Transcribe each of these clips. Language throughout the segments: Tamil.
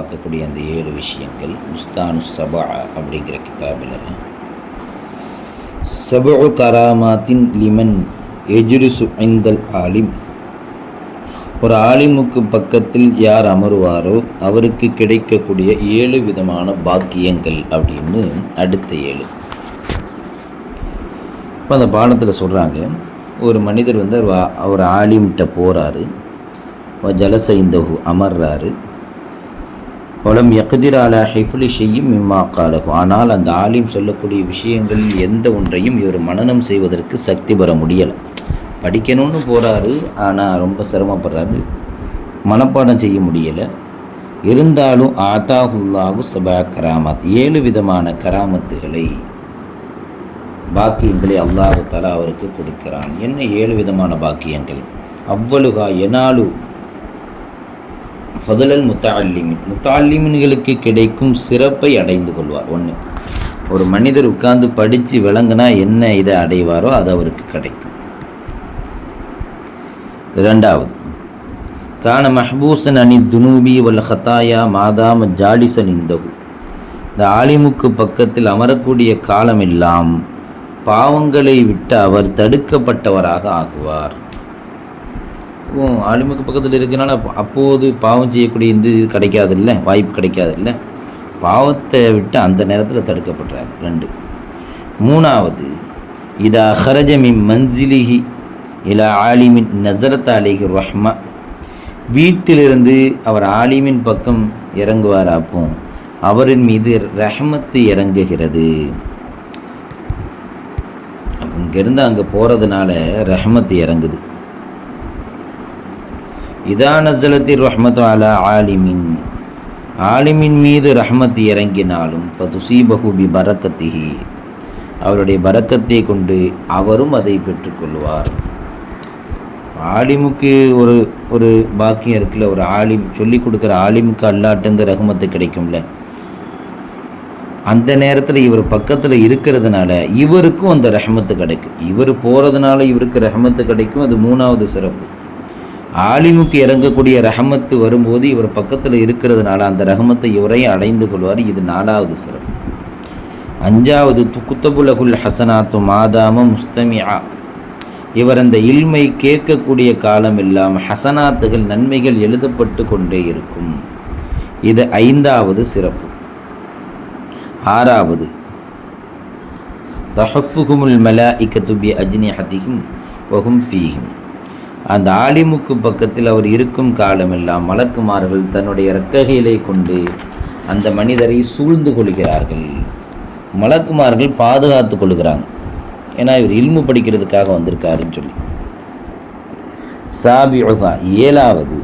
பார்க்கக்கூடிய அந்த 7 விஷயங்கள் புஸ்தானு சபா அப்படிங்கிற கிதாபில் சபஉ கராமாத்தின் லிமன் எஜ்லிசு இந்தல் ஆலிம், ஒரு ஆலிமுக்கு பக்கத்தில் யார் அமருவாரோ அவருக்கு கிடைக்கக்கூடிய 7 விதமான பாக்கியங்கள் அப்படின்னு அடுத்த 7. இப்போ அந்த பாடத்தில் சொல்கிறாங்க, ஒரு மனிதர் வந்து அவர் ஆலிம்கிட்ட போகிறாரு, ஜலச இந்தஹு அமர்றாரு, வலம் யக்திர் அலா ஹிஃப்லி ஷைஇம் மிம்மா காலஹு, ஆனால் அந்த ஆலிம் சொல்லக்கூடிய விஷயங்களில் எந்த ஒன்றையும் இவர் மனனம் செய்வதற்கு சக்தி பெற முடியலை. படிக்கணும்னு போகிறாரு, ஆனால் ரொம்ப சிரமப்படுறாரு, மனப்பாடம் செய்ய முடியலை. இருந்தாலும் ஆதாஹுல்லாஹு சபா கராமத், 7 விதமான கராமத்துகளை, பாக்கியங்களை அல்லாஹ் தஆலா அவருக்கு கொடுக்கிறான். என்ன 7 விதமான பாக்கியங்கள்? அவ்வளுகா எனாலு ஃபதுலல் முத்தஅல்லிமின், முத்தஅல்லிமின்களுக்கு கிடைக்கும் சிறப்பை அடைந்து கொள்வார். 1, ஒரு மனிதர் உட்கார்ந்து படித்து விளங்கினா என்ன இதை அடைவாரோ அது அவருக்கு கிடைக்கும். 2வது, கான மஹ்பூசன் அனி துனூபி வல் ஹதாயா மாதாம ஜாலிசன் இந்தஹு, இந்த ஆலிமுக்கு பக்கத்தில் அமரக்கூடிய காலமெல்லாம் பாவங்களை விட்டு அவர் தடுக்கப்பட்டவராக ஆகுவார். ஆலிமுக்கு பக்கத்தில் இருக்கிறனால அப்போது பாவம் செய்யக்கூடிய இந்த இது கிடைக்காதில்ல, வாய்ப்பு கிடைக்காதில்ல, பாவத்தை விட்டு அந்த நேரத்தில் தடுக்கப்படுறார். 2. 3வது, இதா ஹரஜ மின் மன்சிலிஹி இலா ஆலிமின் நஸரத் அலைஹி ரஹ்மா, வீட்டிலிருந்து அவர் ஆலிமின் பக்கம் இறங்குவார், அப்போ அவரின் மீது ரஹ்மத்து இறங்குகிறது. இங்கேருந்து அங்கே போகிறதுனால ரஹ்மத்து இறங்குது. இதா நஸலத்தி ரஹ்மத்து அலா ஆலிமின், ஆலிமின் மீது ரஹ்மத்து இறங்கினாலும் ஃபதுசீபஹு பி பரக்கத்திஹி, அவருடைய பரக்கத்தை கொண்டு அவரும் அதை பெற்றுக்கொள்வார். ஆலிமுக்கு ஒரு பாக்கியம் இருக்குல்ல, ஒரு ஆலிம் சொல்லி கொடுக்குற ஆலிமுக்கு அல்லாட்டேருந்து ரஹ்மத்து கிடைக்கும்ல, அந்த நேரத்தில் இவர் பக்கத்தில் இருக்கிறதுனால இவருக்கும் அந்த ரஹ்மத்து கிடைக்கும். இவர் போகிறதுனால இவருக்கு ரஹ்மத்து கிடைக்கும், அது 3வது சிறப்பு. ஆலிமுக்கு இறங்கக்கூடிய ரஹ்மத்து வரும்போது இவர் பக்கத்தில் இருக்கிறதுனால அந்த ரஹ்மத்தை இவரையும் அடைந்து கொள்வார், இது 4வது சிறப்பு. 5வது, குத்தபுலகுல் ஹசனாத்து மாதாம முஸ்தமியா, இவர் அந்த இல்மை கேட்கக்கூடிய காலம் இல்லாமல் ஹசனாத்துகள் நன்மைகள் எழுதப்பட்டு கொண்டே இருக்கும், இது 5வது சிறப்பு. 6வது, தஹஃபுகுமுல் மலாயிகத்து பி அஜ்னிஹதிஹிம் வஹும் ஃபீஹிம், அந்த ஆலிமுக்கு பக்கத்தில் அவர் இருக்கும் காலமெல்லாம் மலக்குமார்கள் தன்னுடைய இறக்கைகளை கொண்டு அந்த மனிதரை சூழ்ந்து கொள்கிறார்கள். மலக்குமார்கள் பாதுகாத்து கொள்கிறாங்க, ஏன்னா இவர் இல்மு படிக்கிறதுக்காக வந்திருக்காருன்னு சொல்லி. சாபிஉஹா, 7வது,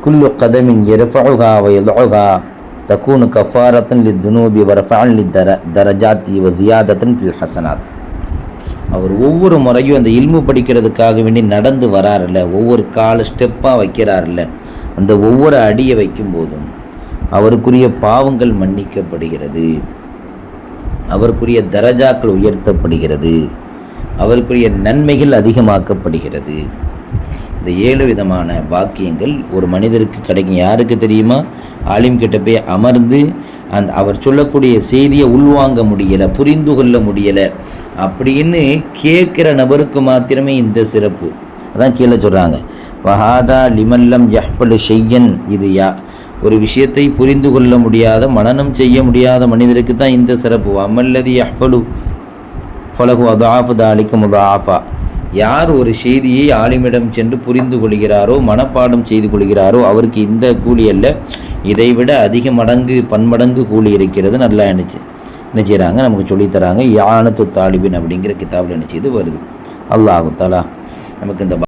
குல்லு கதமின் யர்ஃபஉஹா வ யதுஹா தகூனு கஃபாரத்தன் லித்துனூபி வ ரஃபஅன் லித்தரஜாத்தி வ ஜியாதத்தன் ஃபில் ஹஸனாத், அவர் ஒவ்வொரு முறையும் அந்த இல்மு படிக்கிறதுக்காக வேண்டி நடந்து வராருல்ல, ஒவ்வொரு கால ஸ்டெப்பாக வைக்கிறாருல்ல, அந்த ஒவ்வொரு அடியை வைக்கும் போதும் அவருக்குரிய பாவங்கள் மன்னிக்கப்படுகிறது, அவருக்குரிய தரஜாக்கள் உயர்த்தப்படுகிறது, அவருக்குரிய நன்மைகள் அதிகமாக்கப்படுகிறது. இந்த 7 விதமான பாக்கியங்கள் ஒரு மனிதருக்கு கிடைக்கும். யாருக்கு தெரியுமா? ஆலிம் கிட்ட போய் அமர்ந்து அவர் சொல்லக்கூடிய செய்தியை உள்வாங்க முடியலை, புரிந்து கொள்ள முடியலை அப்படின்னு கேட்குற நபருக்கு மாத்திரமே இந்த சிறப்பு. அதான் கீழே சொல்கிறாங்க, வஹாதா லிமல்லம் யஹ்ஃபலு ஷையன், இது ஒரு விஷயத்தை புரிந்து கொள்ள முடியாத, மனனம் செய்ய முடியாத மனிதருக்கு தான் இந்த சிறப்பு. அமல்லதி யஹ்ஃபலு ஃபலஹு அதாஃபு தாலிக முதாஃபா, யார் ஒரு செய்தியை ஆலிமிடம் சென்று புரிந்து கொள்கிறாரோ, மனப்பாடம் செய்து கொள்கிறாரோ, அவருக்கு இந்த கூலி அல்ல, இதைவிட அதிக மடங்கு பன்மடங்கு கூலி இருக்கிறது. நல்லா என்ன செய்கிறாங்க, நமக்கு சொல்லித்தராங்க. யானத்து தாலிபின் அப்படிங்கிற கிதாபில் நினச்சி இது வருது. அல்லாஹு தஆலா நமக்கு இந்த